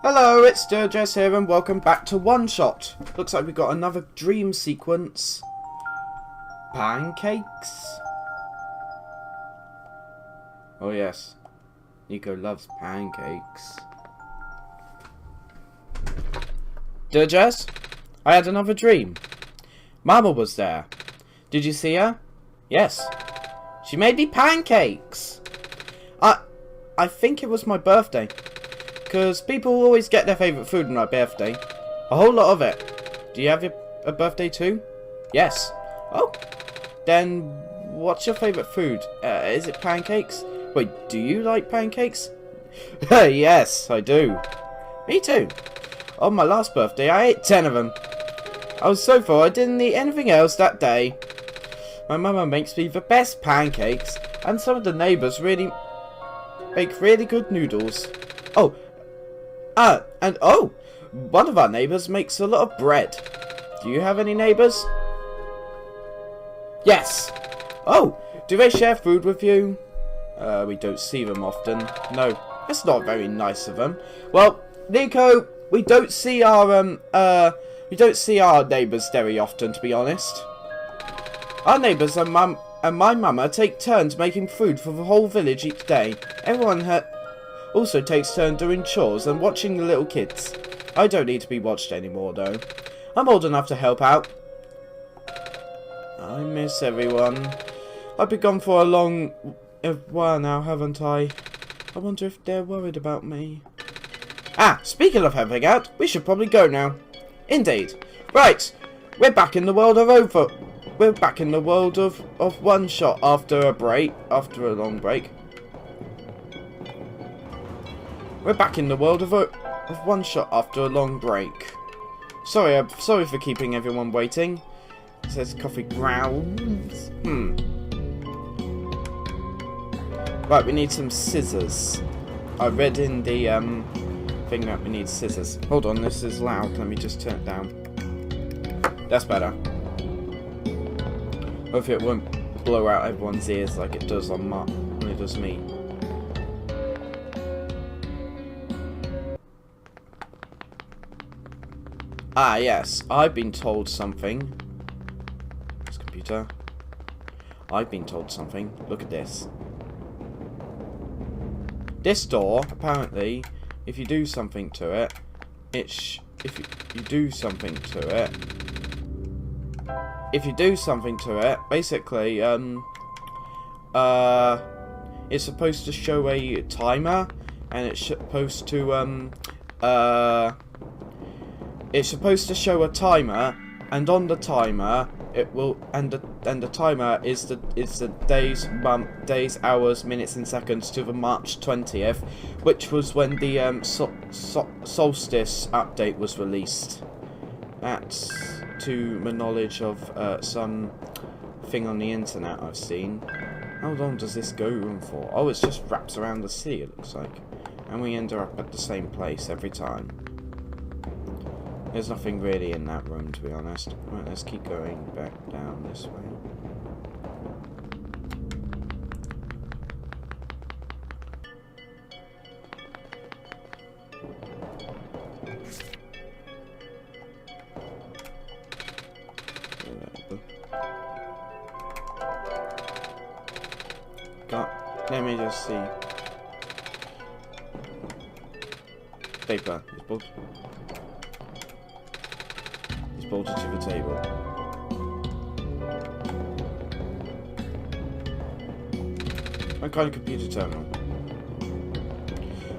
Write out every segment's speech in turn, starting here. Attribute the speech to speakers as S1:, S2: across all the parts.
S1: Hello, it's Dlljs here and welcome back to OneShot. Looks like we've got another dream sequence. Pancakes? Oh yes, Nico loves pancakes. Dlljs, I had another dream. Mama was there. Did you see her? Yes. She made me pancakes. I think it was my birthday. Because people always get their favourite food on my birthday. A whole lot of it. Do you have a birthday too? Yes. Oh. Then, what's your favourite food? Is it pancakes? Wait, do you like pancakes? Yes, I do. Me too. On my last birthday, I ate 10 of them. I was so full I didn't eat anything else that day. My mama makes me the best pancakes, and some of the neighbours really make really good noodles. Oh. One of our neighbours makes a lot of bread. Do you have any neighbours? Yes. Oh, do they share food with you? We don't see them often. No, that's not very nice of them. Well, Nico, we don't see our neighbours very often, to be honest. Our neighbours and my mama take turns making food for the whole village each day. Everyone also takes turns doing chores and watching the little kids. I don't need to be watched anymore, though. I'm old enough to help out. I miss everyone. I've been gone for a long while now, haven't I? I wonder if they're worried about me. Speaking of helping out, we should probably go now. Indeed. Right, we're back in the world of OneShot after a long break. We're back in the world of OneShot after a long break. Sorry for keeping everyone waiting. It says coffee grounds. Right, we need some scissors. I read in the thing that we need scissors. Hold on, this is loud. Let me just turn it down. That's better. Hopefully it won't blow out everyone's ears like it does on when it does me. Yes, I've been told something. This computer. I've been told something. Look at this. This door, apparently, if you do something to it, if you do something to it, basically, it's supposed to show a timer, and it's supposed to, it's supposed to show a timer, and on the timer it will, and the timer is the days, hours, minutes, and seconds to the March 20th, which was when the solstice update was released. That's to my knowledge of some thing on the internet I've seen. How long does this go on for? Oh, it just wraps around the sea, it looks like, and we end up at the same place every time. There's nothing really in that room, to be honest. Right, let's keep going back down this way. Let me just see. Paper. Bolted to the table. What kind of computer terminal?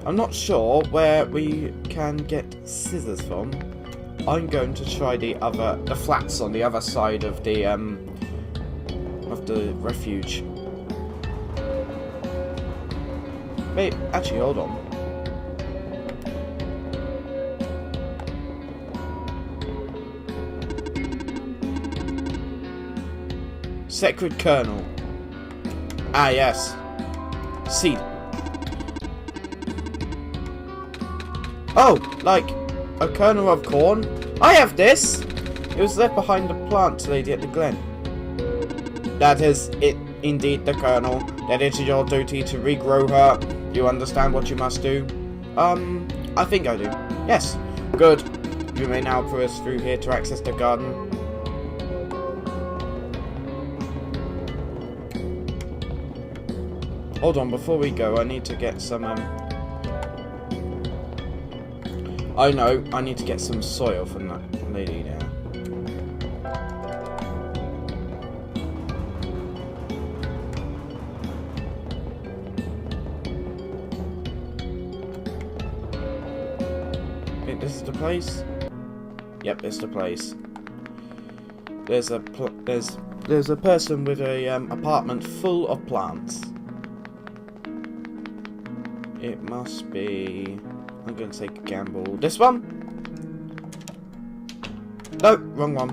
S1: I'm not sure where we can get scissors from. I'm going to try the flats on the other side of the refuge. Wait, actually, hold on. Sacred kernel. Yes. Seed. Oh, like a kernel of corn? I have this! It was left behind the plant lady at the glen. That is it, indeed, the kernel. That it is your duty to regrow her. You understand what you must do? I think I do. Yes. Good. You may now press through here to access the garden. Hold on, before we go, I need to get some, I know, I need to get some soil from that lady there. Okay, this is the place? Yep, it's the place. There's a person with a apartment full of plants. It must be... I'm going to take a gamble. This one? No, wrong one.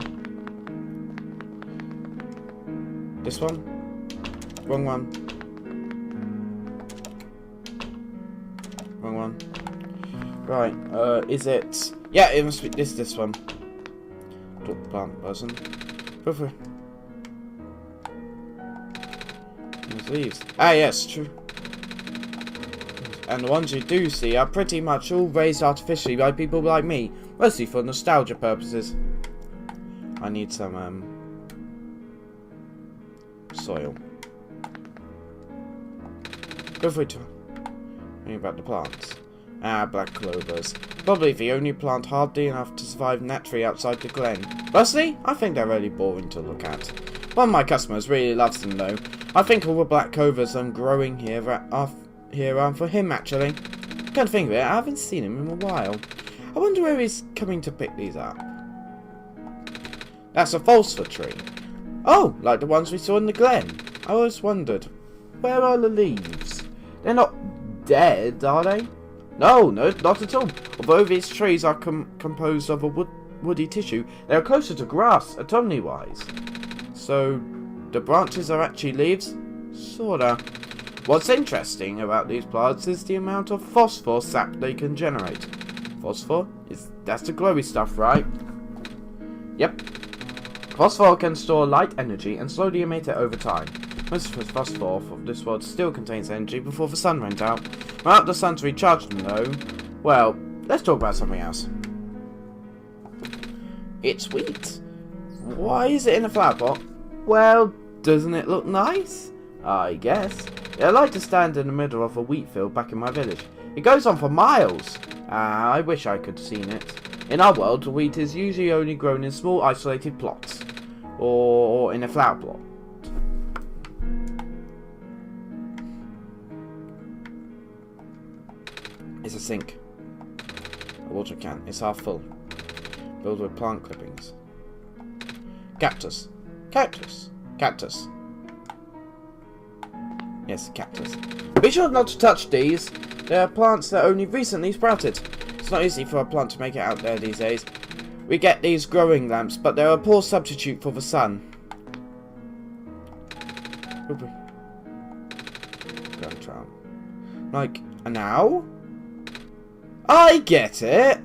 S1: This one? Wrong one. Wrong one. Right, is it... Yeah, it must be this one. Talk the plant person. Go for it. There's leaves. Ah, yes, true. And the ones you do see are pretty much all raised artificially by people like me, mostly for nostalgia purposes. I need some soil. Go for it. Think about the plants. Ah, black clovers. Probably the only plant hardy enough to survive naturally outside the glen. Personally, I think they're really boring to look at. One of my customers really loves them though. I think all the black clovers I'm growing here are for him actually. Can't think of it, I haven't seen him in a while. I wonder where he's coming to pick these up. That's a phosphor tree. Oh, like the ones we saw in the glen. I always wondered, where are the leaves? They're not dead, are they? No, not at all. Although these trees are composed of a woody tissue, they are closer to grass, anatomy-wise. So, the branches are actually leaves? Sorta. What's interesting about these plants is the amount of phosphor sap they can generate. Phosphor? That's the glowy stuff, right? Yep. Phosphor can store light energy and slowly emit it over time. Most of the phosphor of this world still contains energy before the sun went out. Without the sun to recharge them though, well, let's talk about something else. It's wheat. Why is it in a flower pot? Well, doesn't it look nice? I guess. I like to stand in the middle of a wheat field back in my village. It goes on for miles. I wish I could have seen it. In our world, wheat is usually only grown in small isolated plots. Or in a flower plot. It's a sink. A water can. It's half full. Filled with plant clippings. Cactus. Cactus. Cactus. Yes, cactus. Be sure not to touch these. They are plants that only recently sprouted. It's not easy for a plant to make it out there these days. We get these growing lamps, but they're a poor substitute for the sun. Like, an owl? I get it!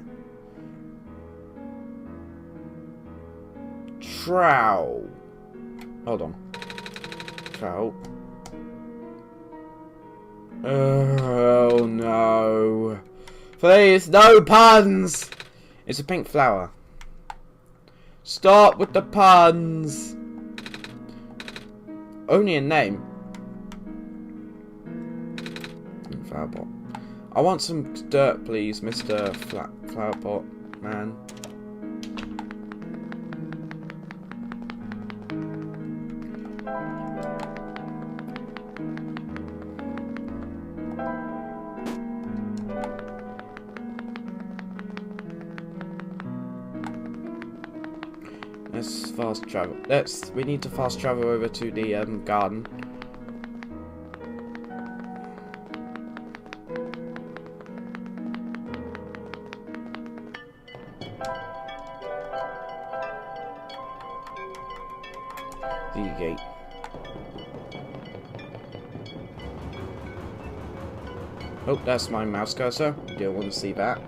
S1: Trow. Hold on. Trow. Oh no. Please, no puns! It's a pink flower. Stop with the puns! Only a name. Flower pot. I want some dirt, please, Mr. Flower pot man. Let's fast travel. We need to fast travel over to the garden. The gate. Oh, that's my mouse cursor. You don't want to see that.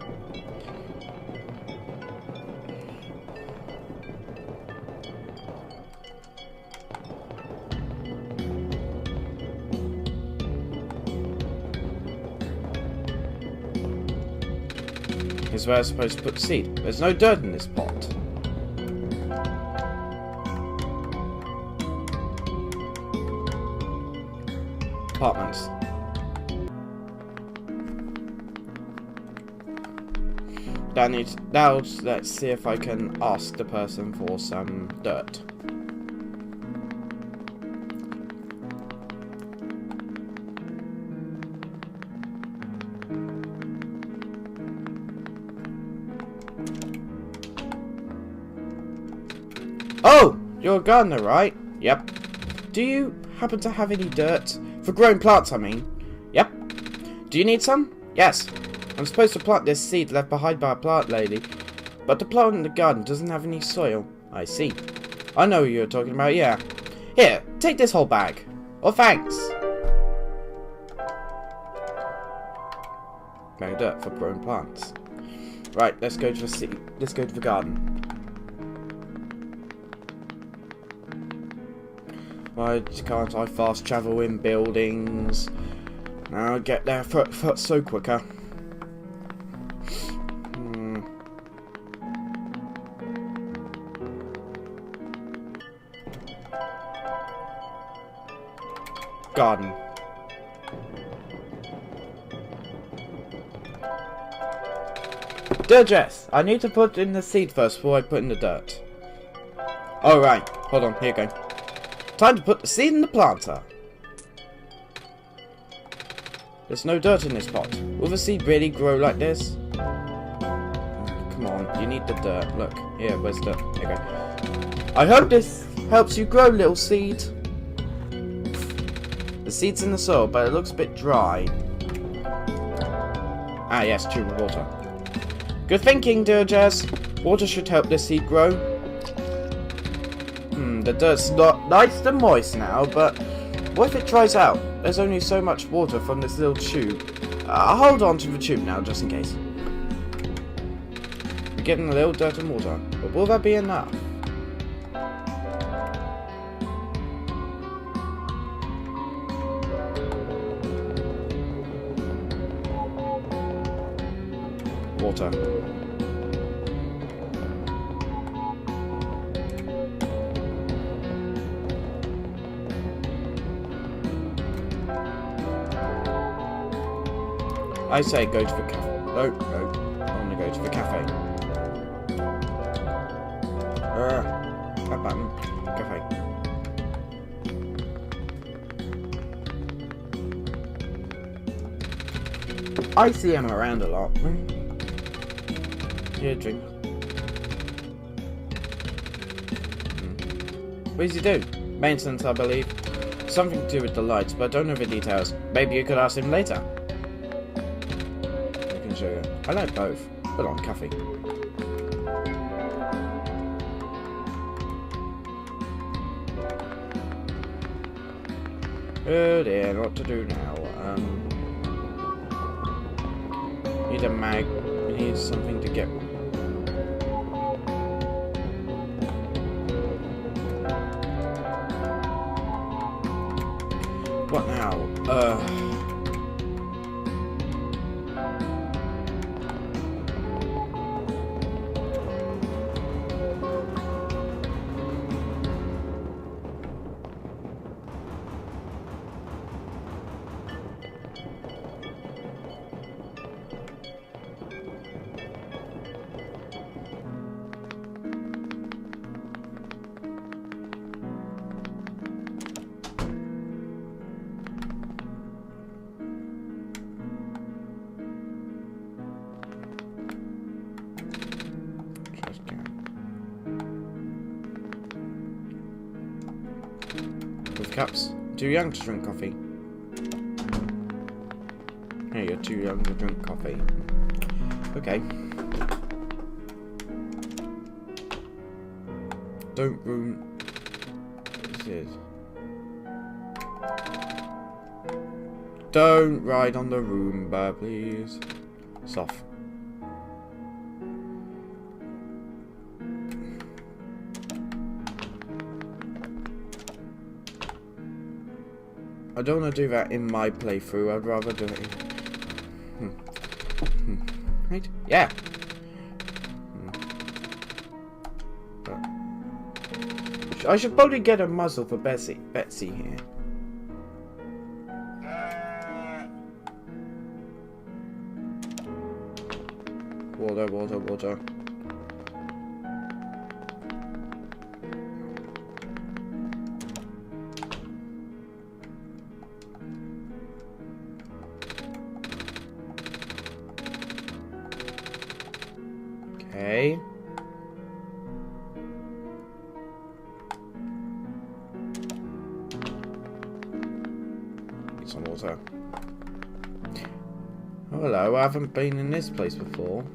S1: is where I'm supposed to put the seed. There's no dirt in this pot. Apartments. Now let's see if I can ask the person for some dirt. Oh! You're a gardener, right? Yep. Do you happen to have any dirt? For growing plants, I mean. Yep. Do you need some? Yes. I'm supposed to plant this seed left behind by a plant lady, but the plant in the garden doesn't have any soil. I see. I know who you're talking about, yeah. Here, take this whole bag. Oh, thanks. Bag of dirt for growing plants. Right, let's go to the seed. Let's go to the garden. Why can't I fast travel in buildings? I'll get there so quicker. Garden. Dlljs, I need to put in the seed first before I put in the dirt. Oh right, hold on, here you go. Time to put the seed in the planter. There's no dirt in this pot. Will the seed really grow like this? Come on, you need the dirt. Look, here, where's the dirt? Here you go. I hope this helps you grow, little seed. The seed's in the soil, but it looks a bit dry. Ah yes, true, water. Good thinking, Dlljs. Water should help this seed grow. The dirt's not nice and moist now, but what if it dries out? There's only so much water from this little tube. I'll hold on to the tube now, just in case. We're getting a little dirt and water, but will that be enough? Water. I say go to the cafe. No, no. I want to go to the cafe. That button. Cafe. I see him around a lot. Here, drink. What does he do? Maintenance, I believe. Something to do with the lights, but I don't know the details. Maybe you could ask him later. Show you. I like both. Put on coffee. Oh dear, what to do now? Need a mag. We need something to get. What now? With cups. Too young to drink coffee. Hey, you're too young to drink coffee. Okay. Don't ruin. This is. Don't ride on the Roomba, please. Soft. I don't want to do that in my playthrough. I'd rather do it in... Right? Yeah. I should probably get a muzzle for Betsy here. Water, water, water. Okay. Get some water. Oh, hello, I haven't been in this place before.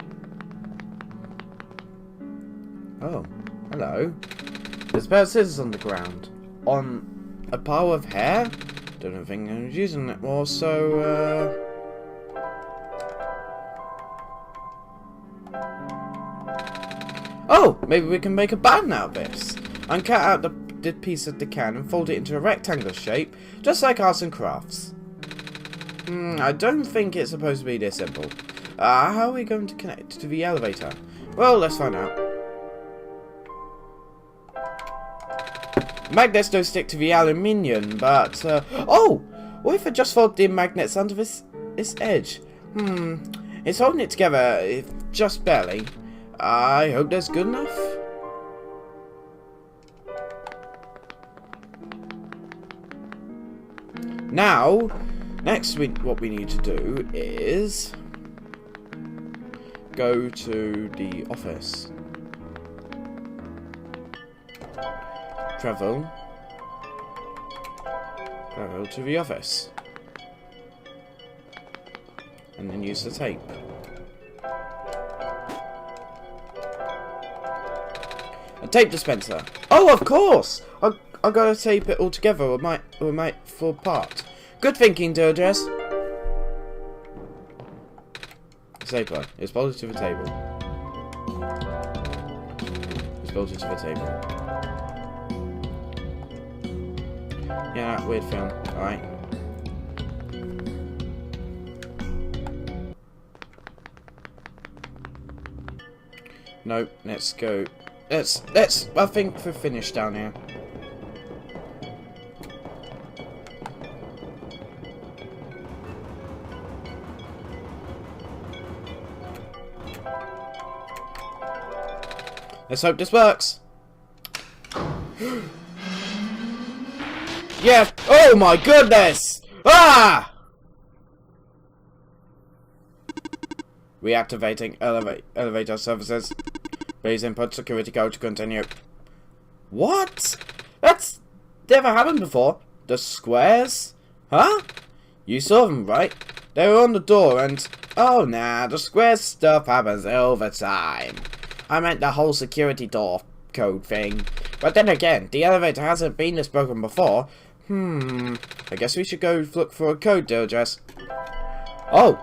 S1: Oh, hello. There's a pair of scissors on the ground. On a pile of hair? Don't think I was using it more, so, Oh! Maybe we can make a button out of this. And cut out the piece of the can and fold it into a rectangular shape, just like arts and crafts. I don't think it's supposed to be this simple. How are we going to connect to the elevator? Well, let's find out. Magnets don't stick to the aluminium, but, oh! What if I just fold the magnets under this edge? It's holding it together, just barely. I hope that's good enough. Now, next what we need to do is go to the office. Travel to the office. And then use the tape. A tape dispenser. Oh, of course! I gotta tape it all together or it might fall apart. Good thinking, Dlljs. Stapler. It's bolted to the table. It's bolted to the table. Yeah, weird film. Alright. No, let's go. Let's I think we're finished down here. Let's hope this works. Yeah. Oh my goodness! Ah! Reactivating elevator services. Please input security code to continue. What? That's never happened before. The squares? Huh? You saw them, right? They were on the door and... Oh, nah, the squares stuff happens all the time. I meant the whole security door code thing. But then again, the elevator hasn't been this broken before. I guess we should go look for a code, Dlljs. Oh!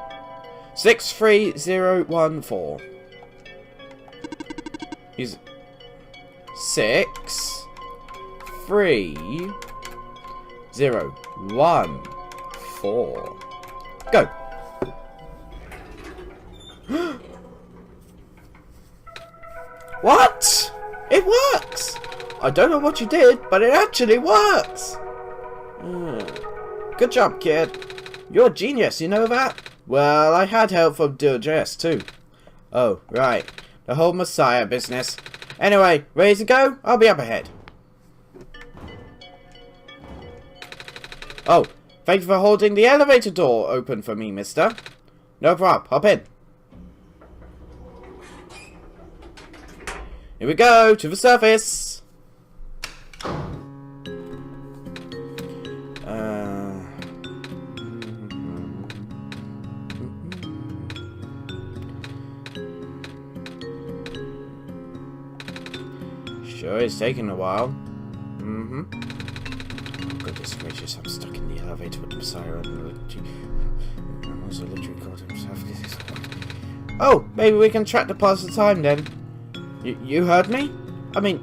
S1: 63014. He's 6 3 0 1 4. Go. What? It works. I don't know what you did, but it actually works. Good job, kid. You're a genius, you know that? Well, I had help from Dlljs too. Oh, right. The whole Messiah business. Anyway, ready to go? I'll be up ahead. Oh, thank you for holding the elevator door open for me, mister. No problem. Hop in. Here we go, to the surface. Sure, it's taking a while. Oh, goodness gracious, I'm stuck in the elevator with the Messiah and the also literally called himself. Oh, maybe we can track the pass of time then. You heard me? I mean,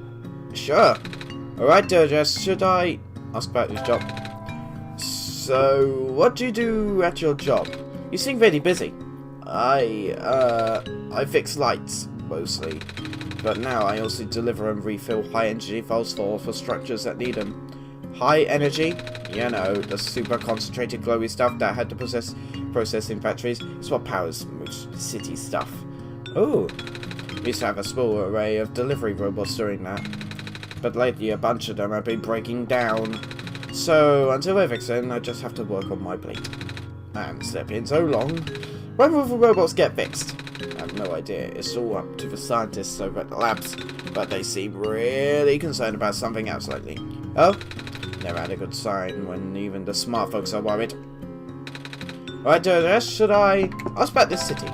S1: sure. Alright, Dlljs, should I ask about this job? So, what do you do at your job? You seem really busy. I fix lights, mostly. But now I also deliver and refill high energy files for structures that need them. High energy? You know, the super concentrated glowy stuff that I had to process in factories. It's what powers most city stuff. Oh, we used to have a small array of delivery robots doing that. But lately a bunch of them have been breaking down. So, until they're fixing, I just have to work on my plate. And step in so long. When will the robots get fixed? I have no idea. It's all up to the scientists over at the labs. But they seem really concerned about something else lately. Oh? Never had a good sign when even the smart folks are worried. Alright, Dlljs, I'll spot this city.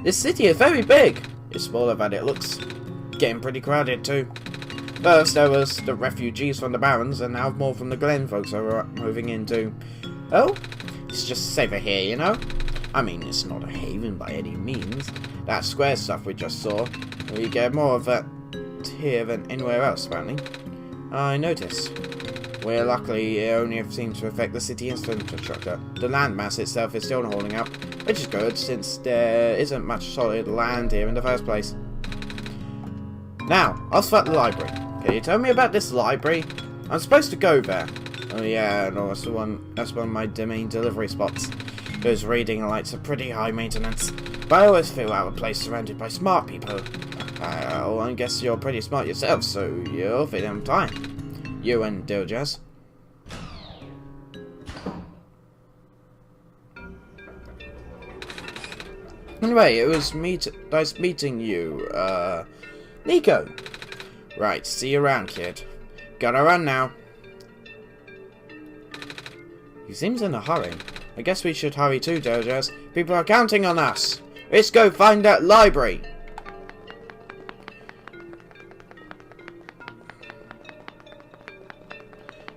S1: This city is very big. It's smaller than it looks. Getting pretty crowded too. First there was the refugees from the Barrens, and now more from the Glen folks are moving in too. Oh? It's just safer here, you know? I mean, it's not a haven by any means. That square stuff we just saw, we get more of that here than anywhere else, apparently. I noticed. Well, luckily, it only seems to affect the city infrastructure. The landmass itself is still holding up, which is good, since there isn't much solid land here in the first place. Now, I'll start the library. Can you tell me about this library? I'm supposed to go there. Oh yeah, no, that's one of my main delivery spots. Those reading lights are pretty high maintenance, but I always feel out of place surrounded by smart people. I guess you're pretty smart yourself, so you'll fit in fine. You and Dlljs. Anyway, it was nice meeting you, Nico. Right, see you around, kid. Gotta run now. He seems in a hurry. I guess we should hurry too, Dlljs. People are counting on us. Let's go find that library.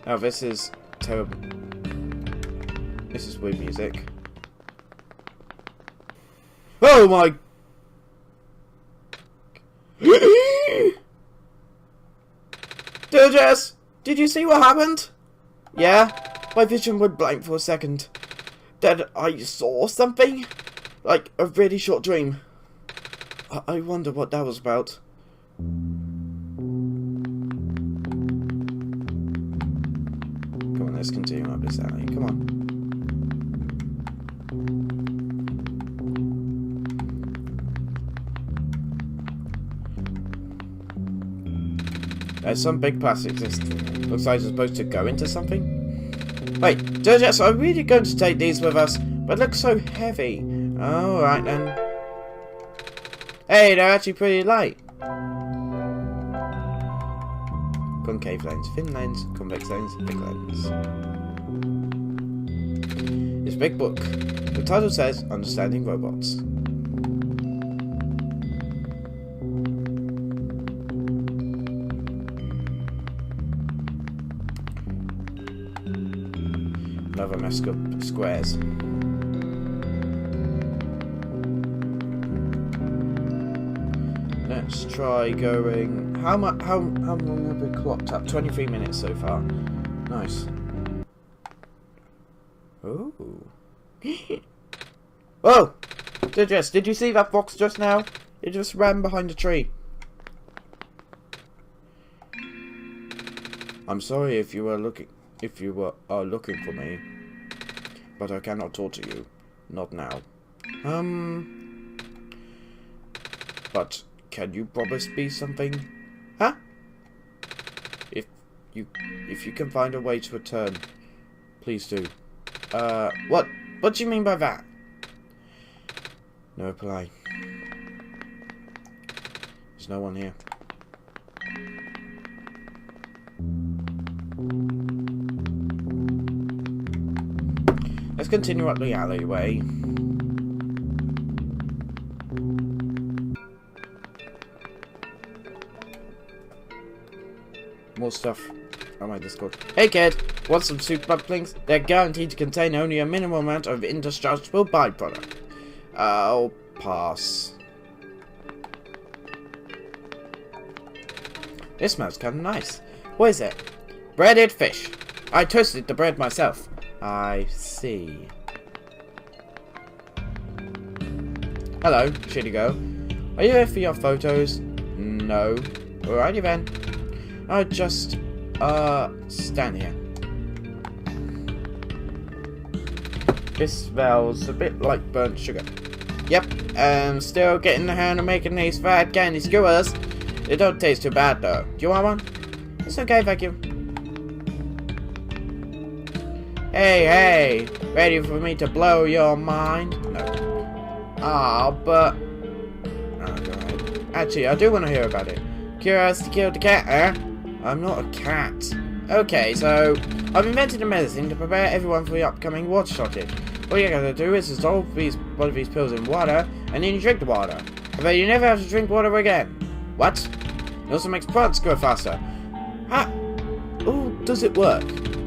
S1: Oh, this is terrible. This is weird music. Oh my! Dlljs! Did you see what happened? Yeah? My vision went blank for a second. Then I saw something? Like a really short dream. I wonder what that was about. Come on, let's continue up this alley. Come on. There's some big plastic system. Looks like it's supposed to go into something. Wait, Dlljs, are we really going to take these with us? But they look so heavy. Alright then. Hey, they're actually pretty light. Concave lens, thin lens, convex lens, big lens. This big book. The title says Understanding Robots. Another mess of squares. Let's try going. How long have we clocked up? 23 minutes so far. Nice. Oh. Oh! Dlljs, did you see that box just now? It just ran behind a tree. I'm sorry if you are looking for me, but I cannot talk to you. Not now. But can you promise me something? Huh? If you can find a way to return, please do. What do you mean by that? No reply. There's no one here. Let's continue up the alleyway. More stuff on my Discord. Hey kid, want some soup dumplings? They're guaranteed to contain only a minimal amount of indestructible byproduct. I'll pass. This smells kind of nice. What is it? Breaded fish. I toasted the bread myself. I see. Hello, shitty go. Are you here for your photos? No. Alrighty then. I'll just, stand here. This smells a bit like burnt sugar. Yep, still getting the hang of making these fat candy skewers. They don't taste too bad though. Do you want one? It's okay, thank you. Hey, ready for me to blow your mind? No. But... Oh, go ahead. Actually, I do want to hear about it. Curious to kill the cat, eh? I'm not a cat. Okay, so... I've invented a medicine to prepare everyone for the upcoming water shortage. All you gotta do is dissolve one of these pills in water, and then you drink the water. And then you never have to drink water again. What? It also makes plants grow faster. Oh, does it work?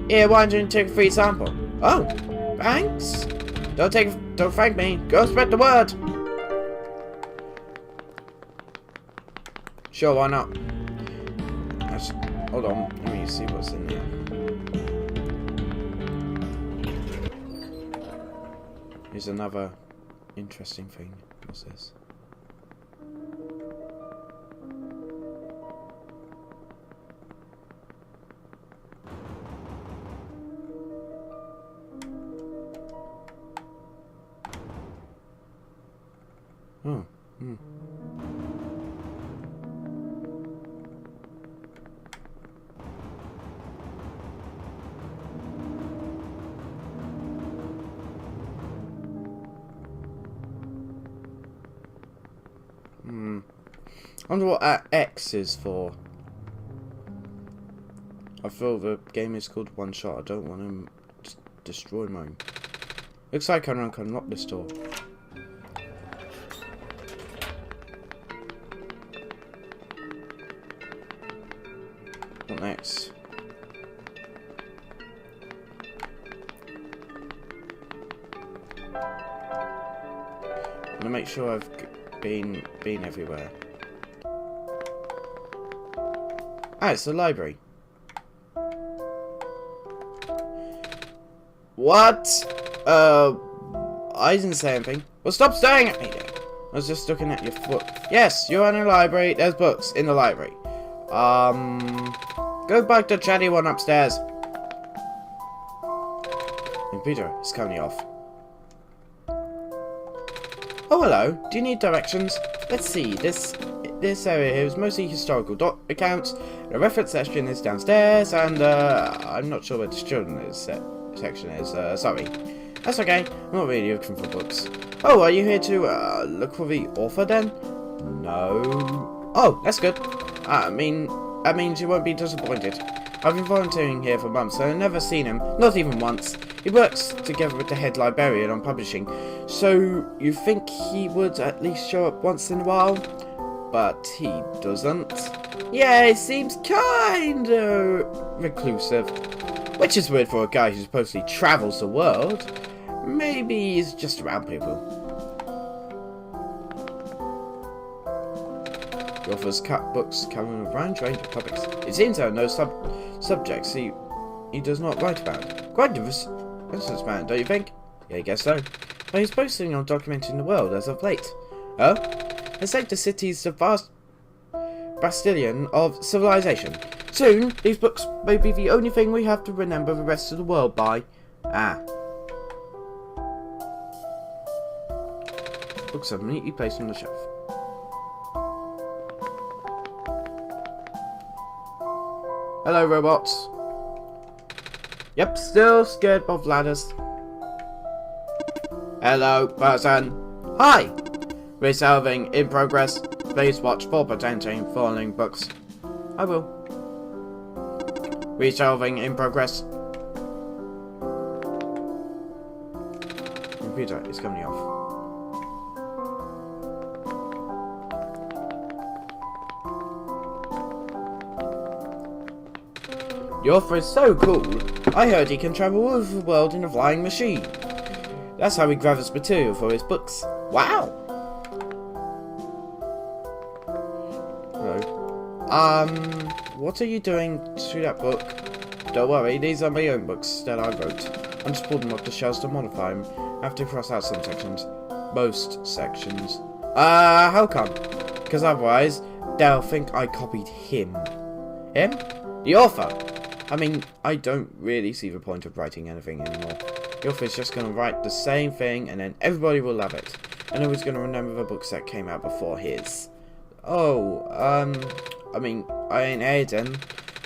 S1: Here, why don't you take a free sample? Oh, thanks. Don't thank me. Go spread the word. Sure, why not? Hold on, let me see what's in there. Here's another interesting thing. What's this? Oh, I wonder what that X is for. I feel the game is called OneShot. I don't want to destroy mine. Looks like I can unlock this door. What next? I'm gonna make sure I've been everywhere. Ah, it's the library. What? I didn't say anything. Well, stop staring at me then. I was just looking at your book. Yes, you're in a library. There's books in the library. Go back to chatty one upstairs. Computer is currently off. Oh, hello. Do you need directions? Let's see. This area here is mostly historical accounts. The reference section is downstairs, and I'm not sure where the children's section is. Sorry. That's okay. I'm not really looking for books. Oh, are you here to look for the author then? No. Oh, that's good. That means you won't be disappointed. I've been volunteering here for months and I've never seen him, not even once. He works together with the head librarian on publishing, so you think he would at least show up once in a while? But he doesn't. Yeah, he seems kinda reclusive. Which is weird for a guy who supposedly travels the world. Maybe he's just around people. The author's cut books covering a wide range of topics. It seems there are no subjects he does not write about. Quite diverse man, don't you think? Yeah, I guess so. But he's posting on documenting the world as of late. Oh? It's like the city's the vast bastion of civilization. Soon, these books may be the only thing we have to remember the rest of the world by. Ah. Books are neatly placed on the shelf. Hello, robots. Yep, still scared of ladders. Hello, person. Hi! Resolving in progress. Please watch for potential falling books. I will. Resolving in progress. Computer is coming off. The author is so cool. I heard he can travel all over the world in a flying machine. That's how he gathers material for his books. Wow! Hello. What are you doing to that book? Don't worry, these are my own books that I wrote. I'm just pulling them off the shelves to modify them. I have to cross out some sections. Most sections. How come? Because otherwise, they'll think I copied him. Him? The author! I mean, I don't really see the point of writing anything anymore. The author's just gonna write the same thing and then everybody will love it. And nobody's gonna remember the books that came out before his. Oh, I mean, I ain't Aiden.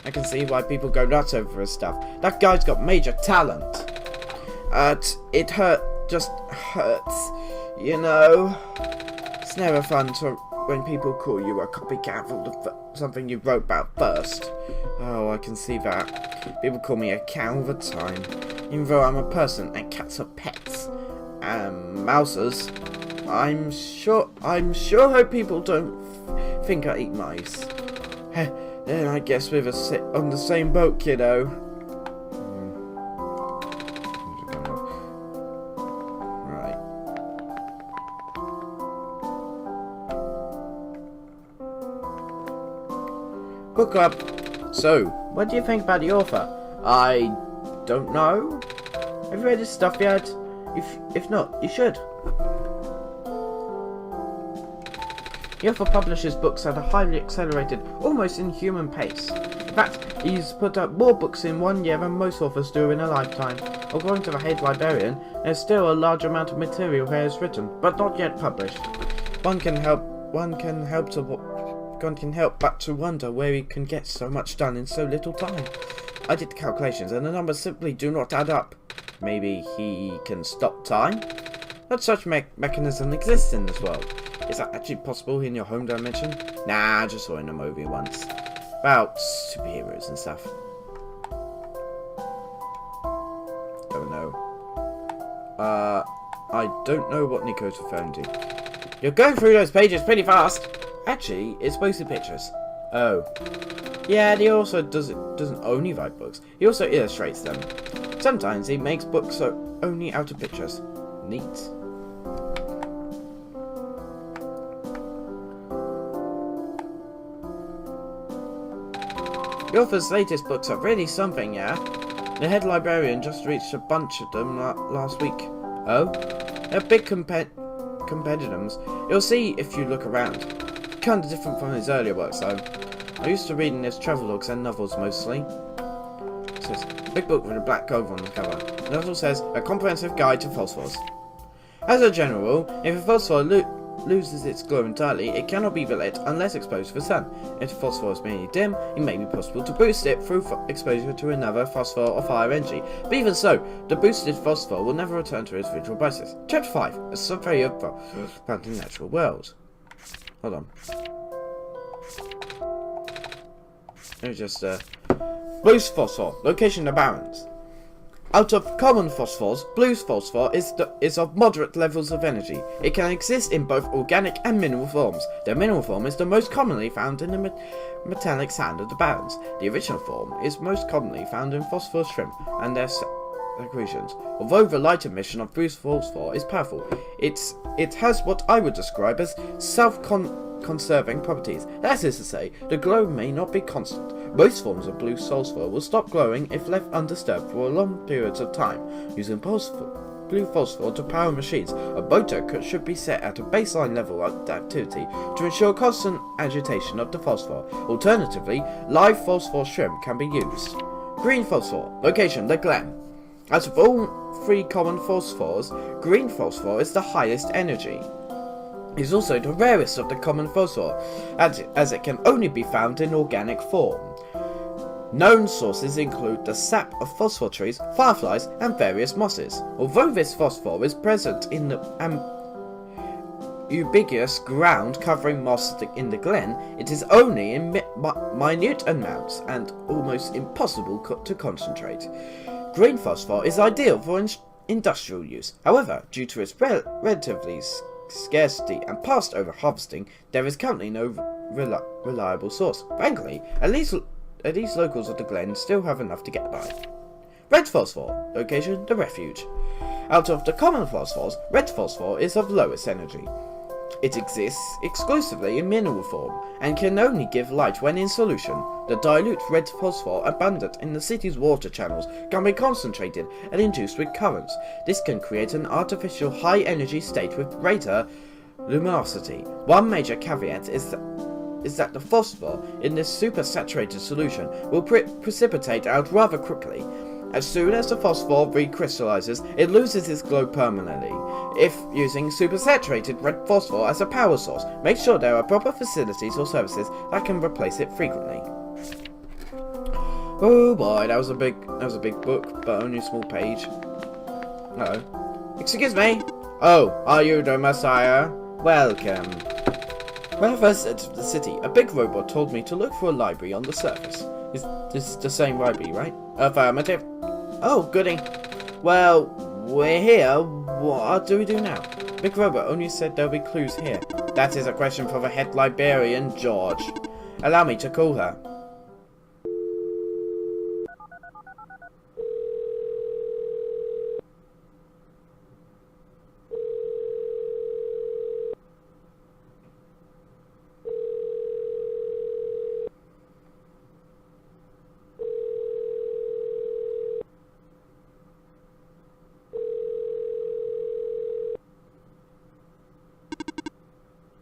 S1: I can see why people go nuts over his stuff. That guy's got major talent. It just hurts, you know. It's never fun when people call you a copycat of something you wrote about first. Oh, I can see that. People call me a cat all the time, even though I'm a person and cats are pets. Mousers. I'm sure hope people don't think I eat mice. Then I guess we're on the same boat, kiddo. Right. Book club. So, what do you think about the author? I don't know. Have you read his stuff yet? If not, you should. The author publishes books at a highly accelerated, almost inhuman pace. In fact, he's put out more books in 1 year than most authors do in a lifetime. According to the head librarian, there's still a large amount of material he has written, but not yet published. One can help but to wonder where he can get so much done in so little time. I did the calculations, and the numbers simply do not add up. Maybe he can stop time? Not such mechanism exists in this world. Is that actually possible in your home dimension? Nah, I just saw it in a movie once. About superheroes and stuff. Don't know. I don't know what Nico's referring to. You're going through those pages pretty fast. Actually, it's mostly pictures. Oh. Yeah, he also doesn't only write books. He also illustrates them. Sometimes he makes books only out of pictures. Neat. The author's latest books are really something, yeah? The head librarian just reached a bunch of them last week. Oh? They're big compendiums. You'll see if you look around. Kinda different from his earlier works, though. I used to reading his travelogues and novels mostly. It says, big book with a black cover on the cover. The novel says, a comprehensive guide to phosphors. As a general rule, if a phosphor loses its glow entirely, it cannot be lit unless exposed to the sun. If the phosphor is merely dim, it may be possible to boost it through exposure to another phosphor of higher energy. But even so, the boosted phosphor will never return to its original brightness. Chapter 5. A survey of found in the natural world. Hold on. Let me just, Blue's phosphor. Location of barrens. Out of common phosphors, blue's phosphor is of moderate levels of energy. It can exist in both organic and mineral forms. The mineral form is the most commonly found in the metallic sand of the barrens. The original form is most commonly found in phosphor shrimp and their secretions. Although the light emission of blue's phosphor is powerful, it has what I would describe as self-conserving properties. That is to say, the glow may not be constant. Most forms of blue phosphor will stop glowing if left undisturbed for long periods of time. Using blue phosphor to power machines, a motor should be set at a baseline level of activity to ensure constant agitation of the phosphor. Alternatively, live phosphor shrimp can be used. Green phosphor. Location, the Glen. Out of all three common phosphors, green phosphor is the highest energy. It is also the rarest of the common phosphor, as it can only be found in organic form. Known sources include the sap of phosphor trees, fireflies, and various mosses. Although this phosphor is present in the ubiquitous ground covering moss in the glen, it is only in minute amounts and almost impossible to concentrate. Green phosphor is ideal for industrial use. However, due to its relatively scarcity and past over-harvesting, there is currently no reliable source. Frankly, at least locals of the glen still have enough to get by. Red phosphor. Location, the refuge. Out of the common phosphors, red phosphor is of lowest energy. It exists exclusively in mineral form, and can only give light when in solution. The dilute red phosphor abundant in the city's water channels can be concentrated and induced with currents. This can create an artificial high-energy state with greater luminosity. One major caveat is is that the phosphor in this supersaturated solution will precipitate out rather quickly. As soon as the phosphor recrystallizes, it loses its glow permanently. If using supersaturated red phosphor as a power source, make sure there are proper facilities or services that can replace it frequently. Oh boy, that was a big book, but only a small page. Uh-oh. Excuse me. Oh, are you the Messiah? Welcome. When I first entered the city, a big robot told me to look for a library on the surface. Is this the same library, right? Affirmative. Oh, goody. Well, we're here. What do we do now? Big Robot only said there'll be clues here. That is a question for the head librarian, George. Allow me to call her.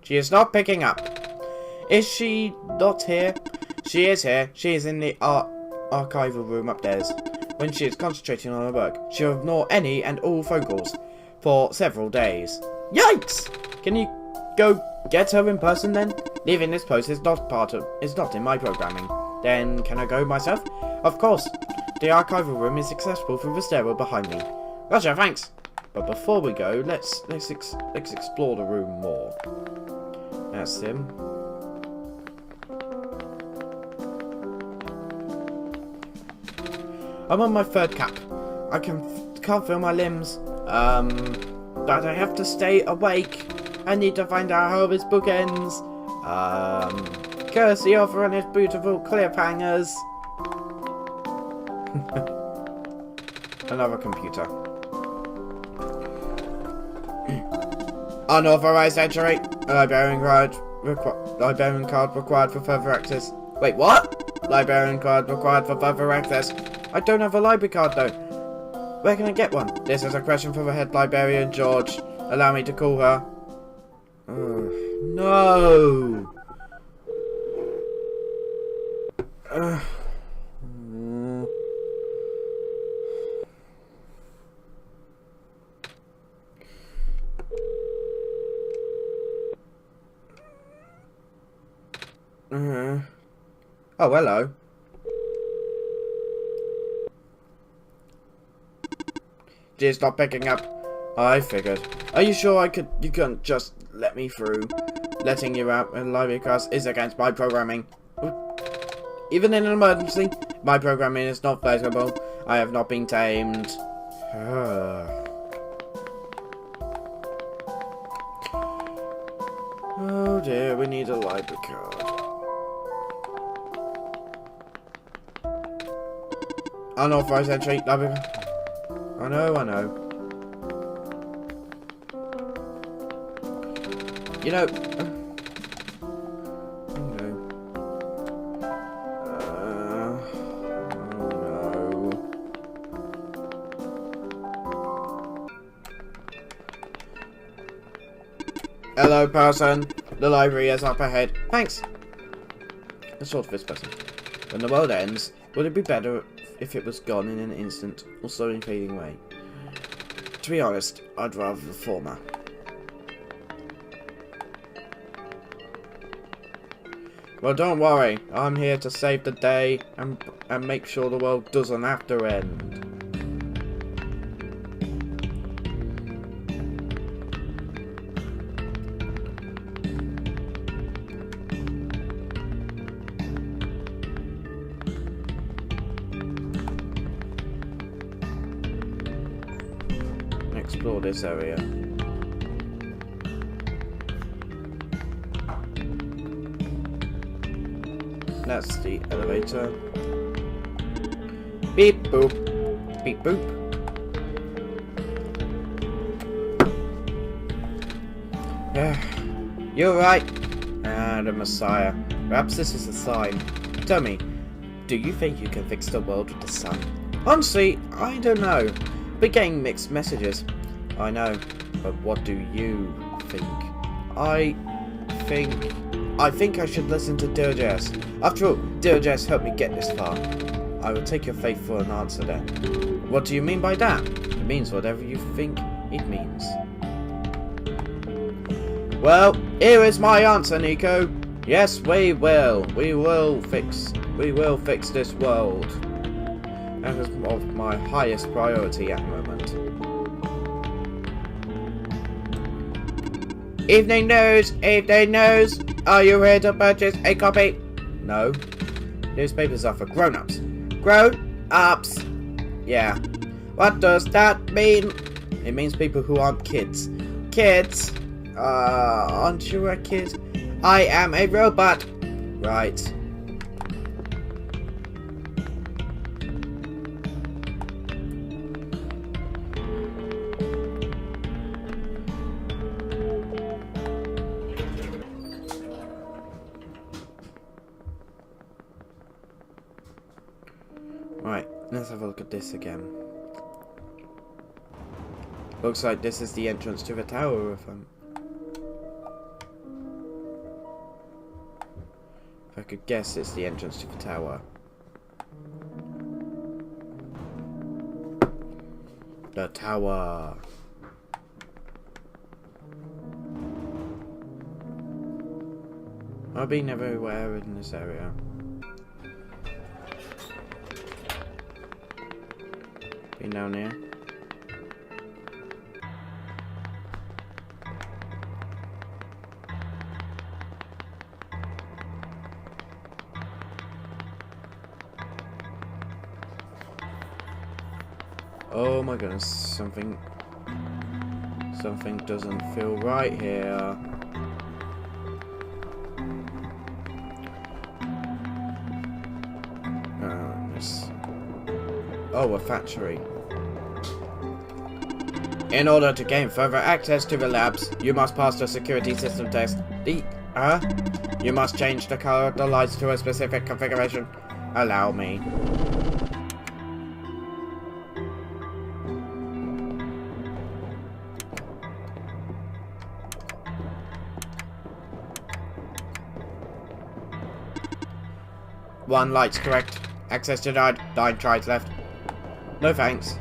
S1: She is not picking up. Is she not here? She is here. She is in the archival room upstairs. When she is concentrating on her work, she will ignore any and all phone calls for several days. Yikes! Can you go get her in person then? Leaving this post is not in my programming. Then can I go myself? Of course. The archival room is accessible through the stairwell behind me. Roger, thanks. But before we go, let's explore the room more. That's him. I'm on my third cap. I can't feel my limbs. But I have to stay awake. I need to find out how this book ends. Curse the author and his beautiful cliffhangers. Another computer. Unauthorized entry. Librarian card required for further access. Wait, what? Librarian card required for further access. I don't have a library card though. Where can I get one? This is a question for the head librarian, George. Allow me to call her. No. Oh, hello. She's not picking up. I figured. Are you sure you couldn't just let me through? Letting you out in library class is against my programming. Even in an emergency, my programming is not flexible. I have not been tamed. Oh dear, we need a library card. Unauthorized entry, library. I know. You know. Hello, person. The library is up ahead. Thanks. Let's talk to this person. When the world ends, would it be better if it was gone in an instant, or slowly fading away? To be honest, I'd rather the former. Well, don't worry. I'm here to save the day and make sure the world doesn't have to end. Explore this area. That's the elevator. Beep boop. Beep boop. You're right. The Messiah. Perhaps this is a sign. Tell me, do you think you can fix the world with the sun? Honestly, I don't know. We're getting mixed messages. I know, but what do you think? I think I think I should listen to Dlljs. After all, Dlljs helped me get this far. I will take your faith for an answer then. What do you mean by that? It means whatever you think it means. Well, here is my answer, Nico. Yes, we will. We will fix this world. That is of my highest priority at the moment. Evening news! Evening news! Are you here to purchase a copy? No. Newspapers are for grown-ups. Grown-ups! Yeah. What does that mean? It means people who aren't kids. Kids? Aren't you a kid? I am a robot! Right. Right, let's have a look at this again. Looks like this is the entrance to the tower, if I could guess, it's the entrance to the tower. The tower. I've been everywhere in this area. Been down here. Oh my goodness, something doesn't feel right here. Oh, a factory. In order to gain further access to the labs, you must pass the security system test. You must change the color of the lights to a specific configuration. Allow me. One light's correct. Access denied. 9 tries left. No thanks.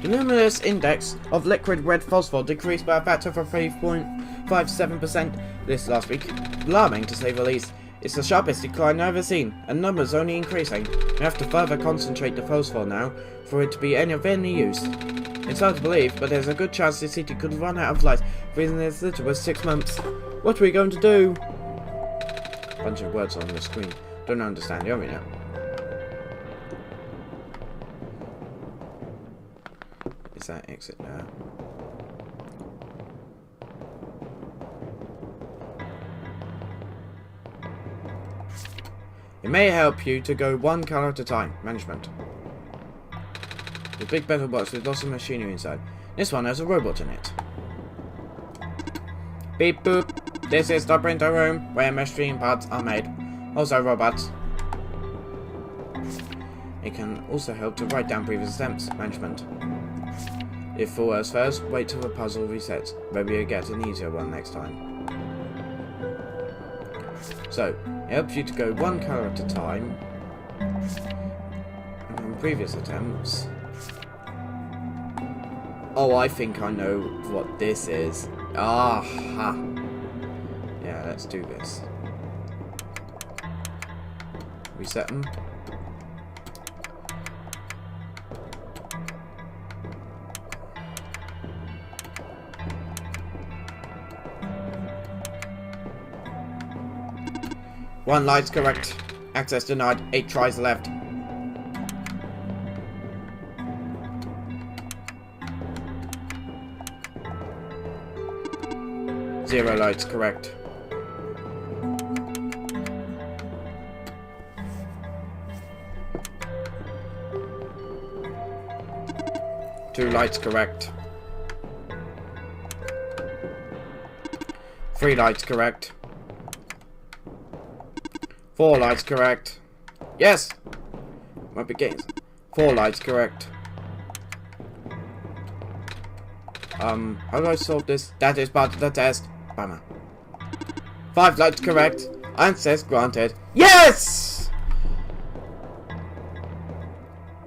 S1: The luminous index of liquid red phosphor decreased by a factor of 3.57% this last week. Alarming, to say the least. It's the sharpest decline I've ever seen, and numbers only increasing. We have to further concentrate the phosphor now for it to be of any use. It's hard to believe, but there's a good chance the city could run out of light within as little as 6 months. What are we going to do? Bunch of words on the screen. Don't understand the arena. Is that exit now? It may help you to go one color at a time. Management. The big metal box with lots of machinery inside. This one has a robot in it. Beep boop. This is the printer room where machine parts are made. Also robots. It can also help to write down previous attempts. Management. If full as first, wait till the puzzle resets. Maybe you'll get an easier one next time. So, it helps you to go one colour at a time. And on previous attempts. Oh, I think I know what this is. Aha! Yeah, let's do this. Reset them. One light's correct. Access denied. 8 tries left. Zero lights correct. Two lights correct. 3 lights correct. 4 lights correct. Yes! Might be games. 4 lights correct. How do I solve this? That is part of the test. Bummer. 5 lights correct. Access granted. Yes!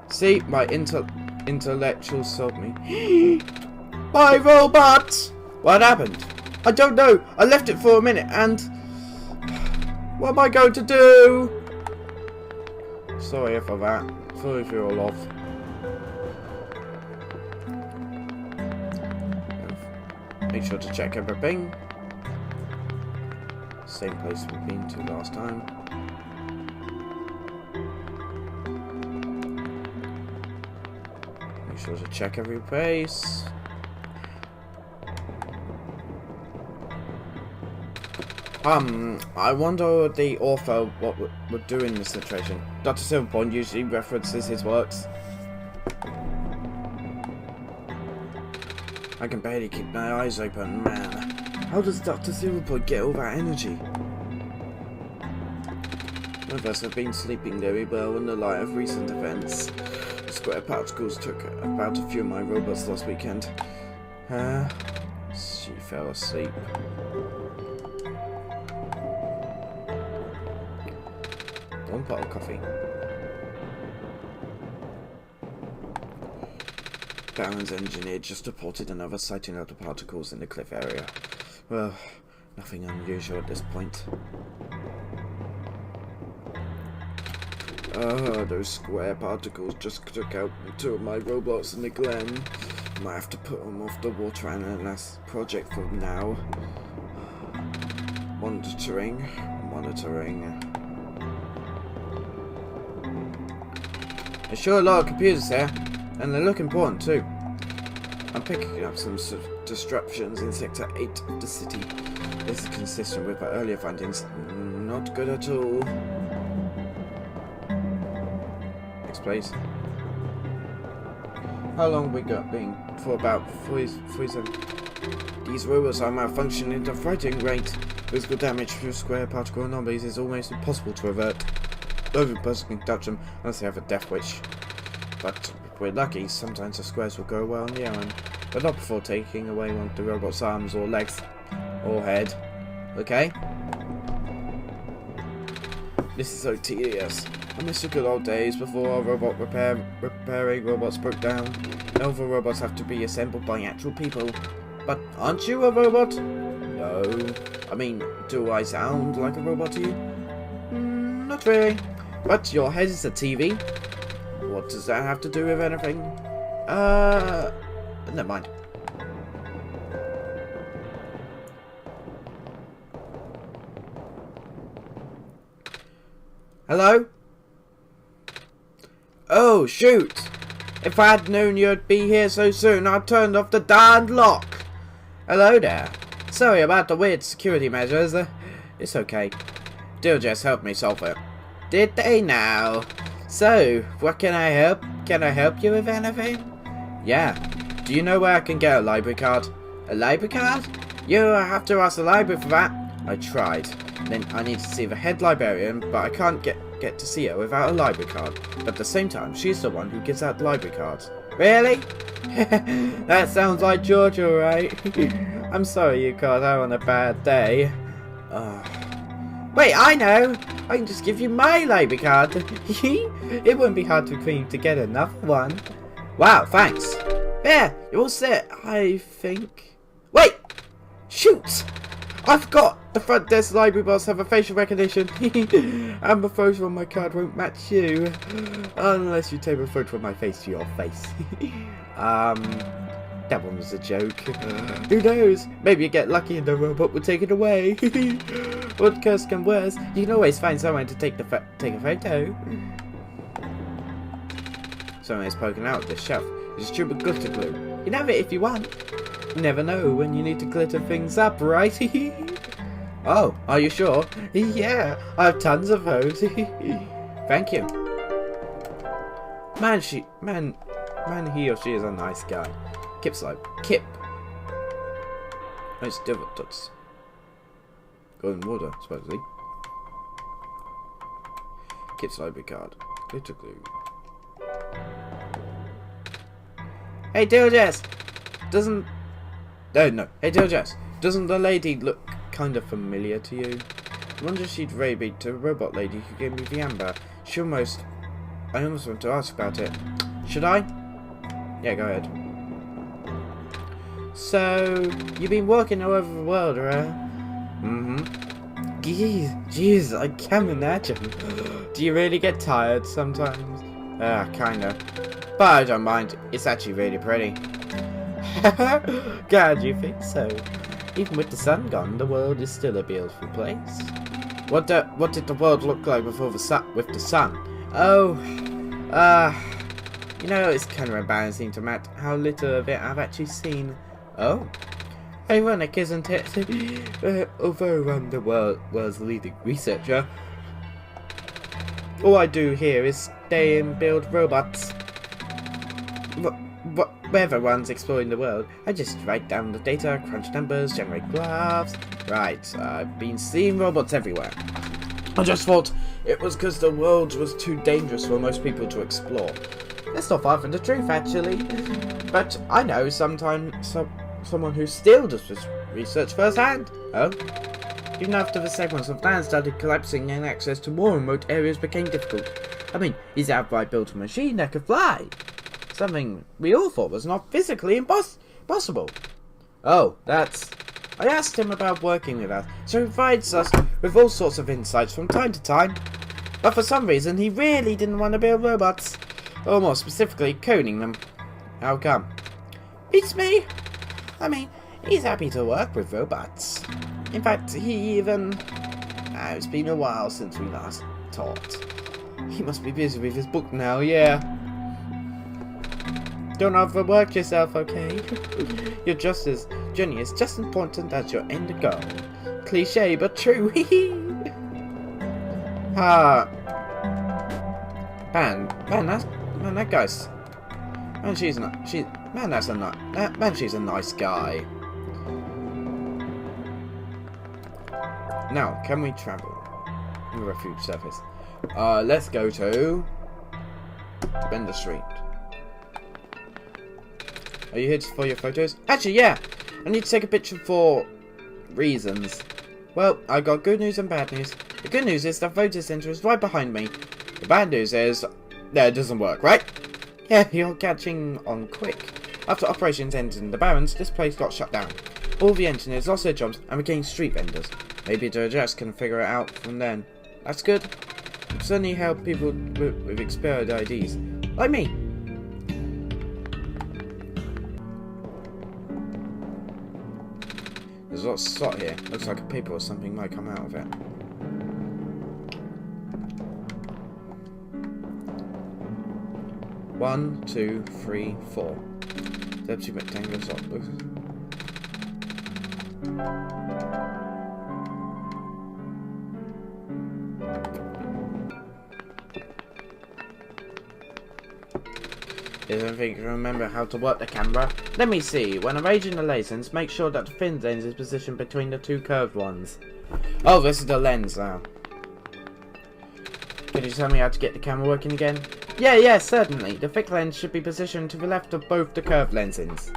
S1: See, my intellectual solved me. My robot! What happened? I don't know. I left it for a minute and... What am I going to do? Sorry for that. Sorry if you're all off. Make sure to check everything. Same place we've been to last time. Make sure to check every place. I wonder what the author would do in this situation. Dr. Silverpoint usually references his works. I can barely keep my eyes open, man. How does Dr. Silverpoint get all that energy? None of us have been sleeping very well in the light of recent events. The square particles took about a few of my robots last weekend. She fell asleep. One pot of coffee. Baron's engineer just reported another sighting of the particles in the cliff area. Well, nothing unusual at this point. Those square particles just took out 2 of my robots in the glen. Might have to put them off the water analysis project for now. Monitoring. There's sure a lot of computers here, and they look important too. I'm picking up some sort of disruptions in Sector 8 of the city. This is consistent with my earlier findings. Not good at all. Next place. How long have we got been? For about 47. These robots are malfunctioning at a frightening rate. Physical damage through square particle anomalies is almost impossible to avert. No person can touch them unless they have a death wish. But if we're lucky, sometimes the squares will go well on the errand. But not before taking away one of the robot's arms or legs. Or head. Okay? This is so tedious. I miss the good old days before our robot repairing robots broke down. Now the robots have to be assembled by actual people. But aren't you a robot? No. I mean, do I sound like a robot to you? Not really. But your head is a TV. What does that have to do with anything? Never mind. Hello? Oh, shoot! If I had known you'd be here so soon, I'd turned off the darned lock. Hello there. Sorry about the weird security measures. It's okay. Dlljs helped me solve it. Did they now? So, what can I help? Can I help you with anything? Yeah. Do you know where I can get a library card? A library card? You have to ask the library for that. I tried. Then I need to see the head librarian, but I can't get to see her without a library card. But at the same time, she's the one who gives out the library cards. Really? That sounds like George, alright. I'm sorry you called her on a bad day. Wait, I know! I can just give you my library card. It wouldn't be hard for me to get another one. Wow, thanks. There, you're all set, I think. Wait! Shoot! I forgot! The front desk library boss have a facial recognition. And the photo on my card won't match you. Unless you take a photo of my face to your face. That one was a joke. Who knows? Maybe you get lucky and the robot will take it away. What curse can worse? You can always find someone to take a photo. Someone is poking out of this shelf. It's stupid glitter glue. You can have it if you want. You never know when you need to glitter things up, right? Oh, are you sure? Yeah, I have tons of those. Thank you. Man, he or she is a nice guy. Kip's like Kip. Nice divot dots. Golden water, supposedly. Kip's library card. Glitter glue. Hey, Dlljs! Oh no. Hey Dlljs, doesn't the lady look kind of familiar to you? I wonder if she'd really be the robot lady who gave me the amber. I almost want to ask about it. Should I? Yeah, go ahead. So, you've been working all over the world, right? Mm-hmm. Jeez, I can't imagine. Do you really get tired sometimes? Kinda. But I don't mind. It's actually really pretty. God, you think so? Even with the sun gone, the world is still a beautiful place. What did the world look like before with the sun? Oh, you know, it's kind of embarrassing to admit how little of it I've actually seen. Oh, ironic, isn't it? Although I'm the world's leading researcher, all I do here is stay and build robots. Wherever one's exploring the world, I just write down the data, crunch numbers, generate graphs. Right, I've been seeing robots everywhere. I just thought it was because the world was too dangerous for most people to explore. That's not far from the truth, actually. But I know someone who still does this research firsthand. Oh? Even after the segments of land started collapsing and access to more remote areas became difficult. I mean, he's outright built a machine that could fly. Something we all thought was not physically impossible. Oh, that's... I asked him about working with us, so he provides us with all sorts of insights from time to time. But for some reason, he really didn't want to build robots. Or more specifically, coding them. How come? Beats me. I mean, he's happy to work with robots. In fact, he even... it's been a while since we last talked. He must be busy with his book now, yeah. Don't overwork yourself, okay? Your journey is just important as your end goal. Cliche, but true. That guy's... she's a nice guy. Now, can we travel? The refuge surface. Let's go to... Bender Street. Are you here for your photos? Actually, yeah! I need to take a picture for... reasons. Well, I got good news and bad news. The good news is the photo center is right behind me. The bad news is... it doesn't work, right? Yeah, you're catching on quick. After operations ended in the Barrens, this place got shut down. All the engineers lost their jobs and became street vendors. Maybe Dlljs can figure it out from then. That's good. It certainly help people with expired IDs. Like me. There's a lot of slot here. Looks like a paper or something might come out of it. One, 2, 3, 4. There's 2 rectangular slot books. I don't think you can remember how to work the camera. Let me see. When arranging the lens, make sure that the thin lens is positioned between the 2 curved ones. Oh, this is the lens now. Can you tell me how to get the camera working again? Yeah, certainly. The thick lens should be positioned to the left of both the curved lenses.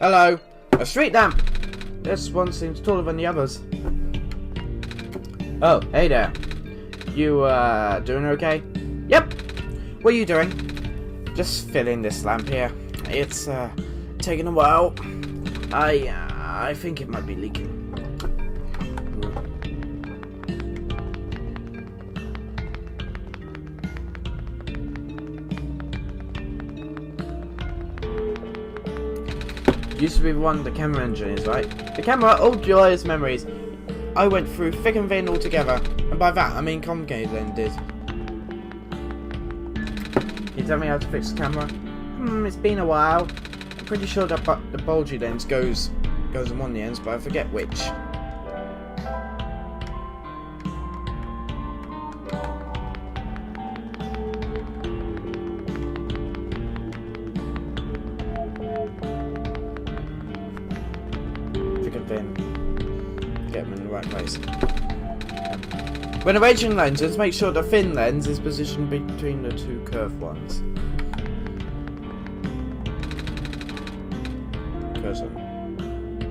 S1: Hello. A street lamp. This one seems taller than the others. Oh, hey there. You, doing okay? Yep. What are you doing? Just filling this lamp here. It's, taking a while. I think it might be leaking. Used to be one of the camera engineers, right? The camera, old joyous memories. I went through thick and thin altogether, and by that I mean complicated lenses. Can you tell me how to fix the camera? It's been a while. I'm pretty sure that the bulgy lens goes on one of the ends, but I forget which. Get them in the right place. When arranging lenses, make sure the thin lens is positioned between the 2 curved ones.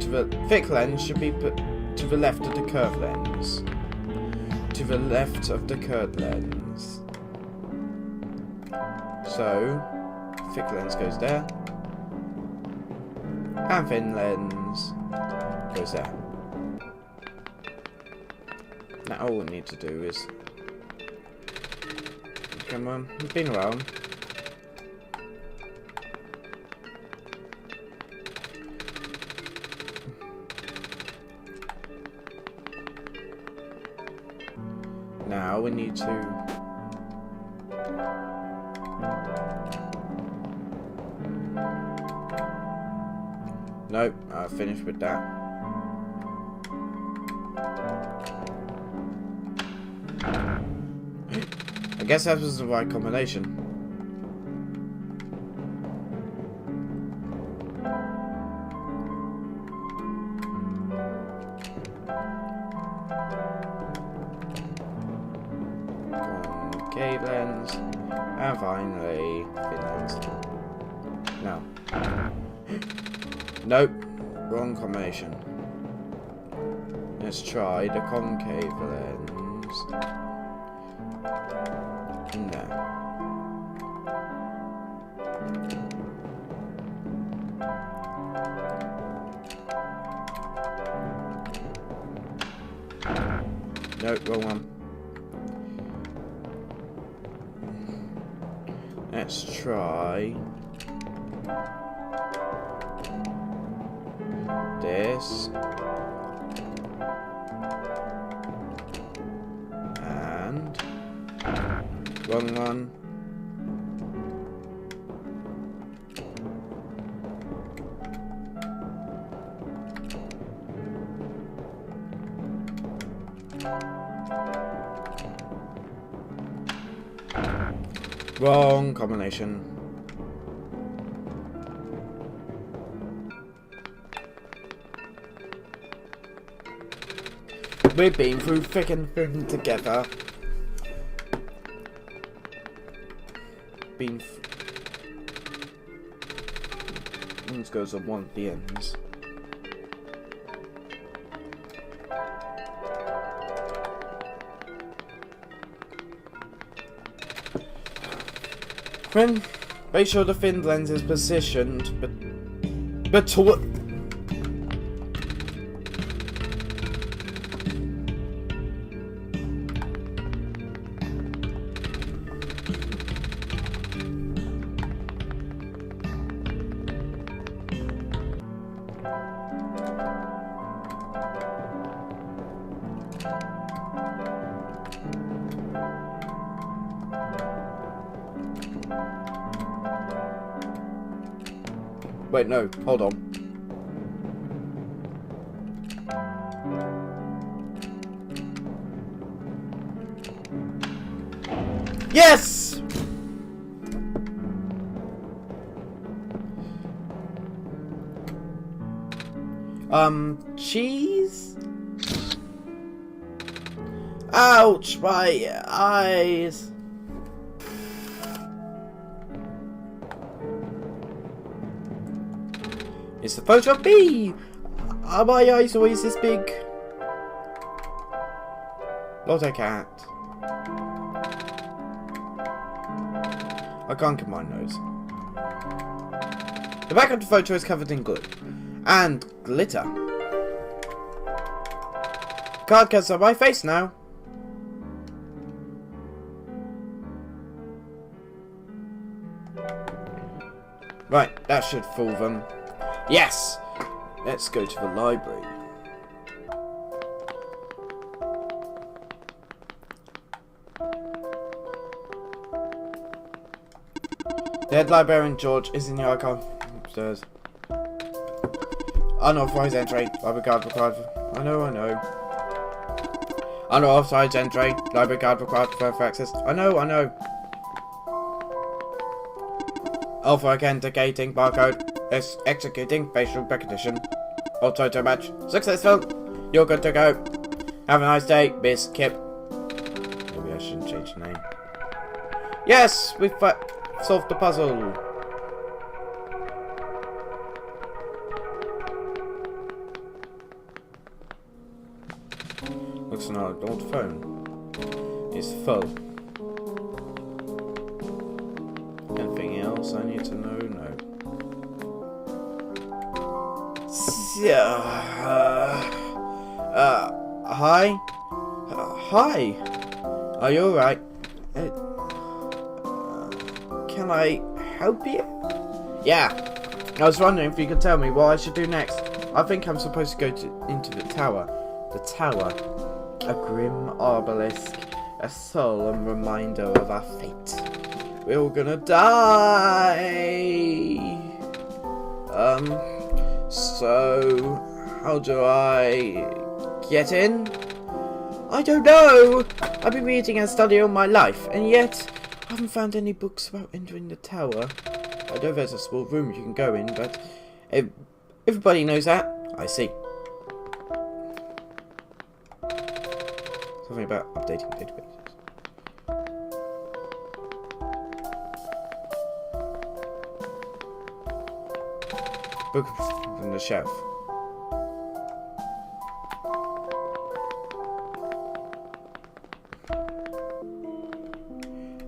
S1: to the thick lens should be put to the left of the curved lens. To the left of the curved lens. So, thick lens goes there. And thin lens goes there. Now all we need to do is... Come on, we've been around. Now we need to... Nope, I've finished with that. I guess that was the right combination. Concave lens, and finally thin lens. Now, nope, wrong combination. Let's try the concave lens. In there. Nope, wrong one. Let's try this. And wrong one. Wrong combination. We've been through thick and thin together. Ends goes on one of the ends. When make sure the thin lens is positioned, but to wait, no, hold on. Yes! Cheese? Ouch, my eyes! It's supposed to be! Are my eyes always this big? Not a cat. I can't combine those. The back of the photo is covered in glue. And glitter. Can't catch on my face now. Right, that should fool them. Yes! Let's go to the library. The head librarian George is in the archive upstairs. Unauthorized entry. Library card required for... I know. Unauthorized entry. Library card required for access. I know. Authenticating barcode. Executing facial recognition. Auto match. Successful. You're good to go. Have a nice day, Miss Kip. Maybe I shouldn't change the name. Yes, we've solved the puzzle. Looks like an old phone. It's full. Anything else I need to know? No. Hi? Hi? Are you alright? Can I help you? Yeah. I was wondering if you could tell me what I should do next. I think I'm supposed to go into the tower. The tower. A grim obelisk. A solemn reminder of our fate. We're all gonna die. So how do I get in? I don't know. I've been reading and studying all my life, and yet I haven't found any books about entering the tower. I know there's a small room you can go in, but everybody knows that. I see. Something about updating databases. Book from the shelf.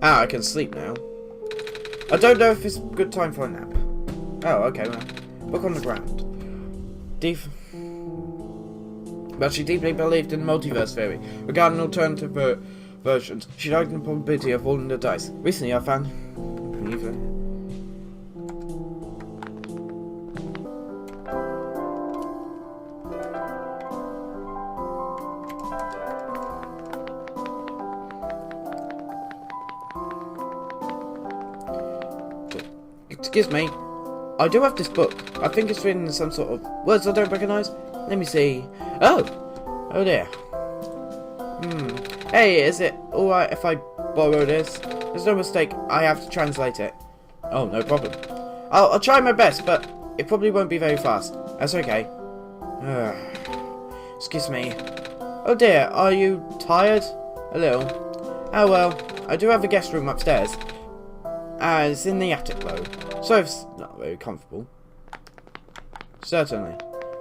S1: Ah, I can sleep now. I don't know if it's a good time for a nap. Oh, okay, well, book on the ground. But she deeply believed in the multiverse theory. Regarding alternative versions, she liked the probability of rolling the dice. Recently, I found... Excuse me, I do have this book. I think it's written in some sort of words I don't recognise. Let me see. Oh dear. Hey, is it alright if I borrow this? There's no mistake, I have to translate it. Oh, no problem. I'll try my best, but it probably won't be very fast. That's okay. Excuse me. Oh dear, are you tired? A little. Oh well, I do have a guest room upstairs. It's in the attic though, so it's not very comfortable. Certainly.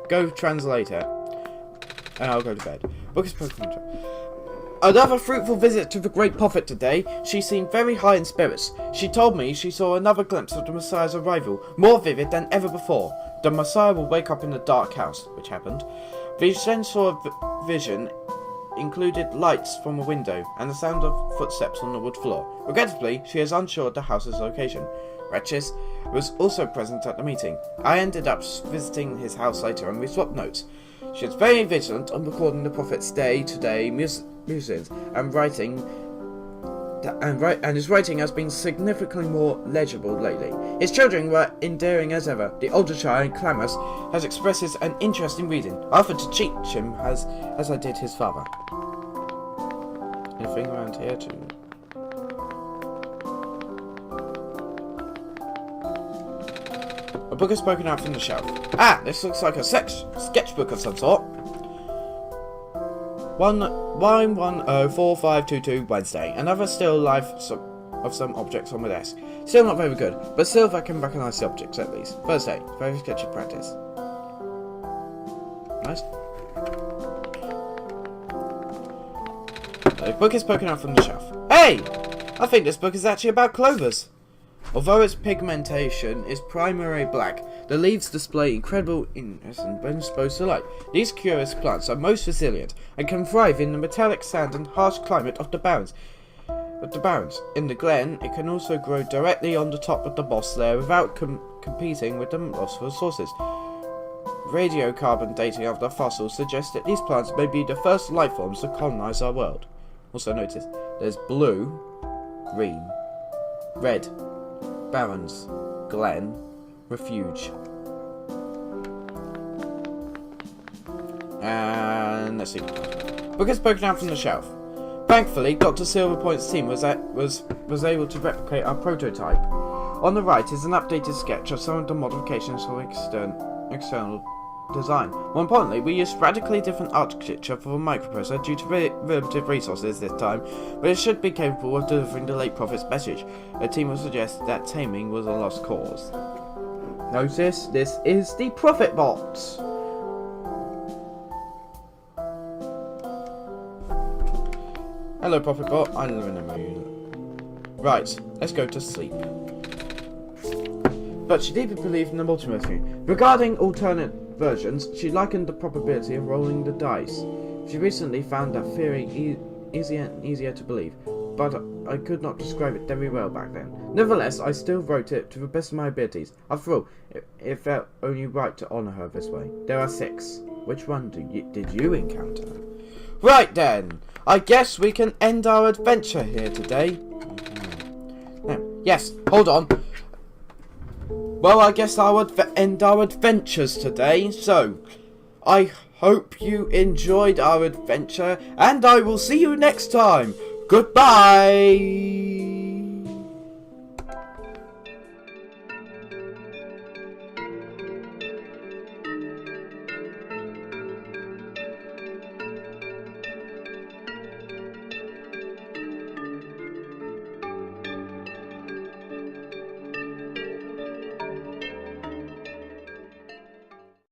S1: Go translate it. And I'll go to bed. Book is Pokemon. Another fruitful visit to the Great Prophet today. She seemed very high in spirits. She told me she saw another glimpse of the Messiah's arrival, more vivid than ever before. The Messiah will wake up in the dark house, which happened. The sensor vision included lights from a window and the sound of footsteps on the wood floor. Regrettably, she is unsure of the house's location. Wretches was also present at the meeting. I ended up visiting his house later and we swapped notes. She is very vigilant on recording the Prophet's day-to-day musings and writing, and his writing has been significantly more legible lately. His children were endearing as ever. The older child, Clamorous, has expressed an interest in reading. I offered to teach him as I did his father. Anything around here too? A book is spoken out from the shelf. Ah, this looks like a sketchbook of some sort. 1104522 Wednesday. Another still life of some objects on my desk. Still not very good, but still I can recognise the objects at least. Thursday, very sketchy practice. Nice. A book is poking out from the shelf. Hey! I think this book is actually about clovers. Although its pigmentation is primarily black, the leaves display incredible innocence when exposed to light. These curious plants are most resilient and can thrive in the metallic sand and harsh climate of the barrens. In the glen, it can also grow directly on the top of the moss layer without competing with the mossful sources. Radiocarbon dating of the fossils suggests that these plants may be the first life forms to colonize our world. Also notice, there's blue, green, red, barrens, glen, refuge. And let's see. Book is broken out from the shelf. Thankfully, Dr. Silverpoint's team was able to replicate our prototype. On the right is an updated sketch of some of the modifications for external design. More importantly, we used radically different architecture for the microprocessor due to limited resources this time, but it should be capable of delivering the late prophet's message. The team will suggest that taming was a lost cause. Notice, this is the prophet box. Hello, Prophet Bot. I live in a moon. Right, let's go to sleep. But she deeply believed in the multiverse theory. Regarding alternate versions, she likened the probability of rolling the dice. She recently found that theory easier and easier to believe, but I could not describe it very well back then. Nevertheless, I still wrote it to the best of my abilities. After all, it felt only right to honour her this way. There are 6. Which one did you encounter? Right then, I guess we can end our adventure here today. Yes, hold on. Well, I guess I would end our adventures today, so I hope you enjoyed our adventure, and I will see you next time. Goodbye!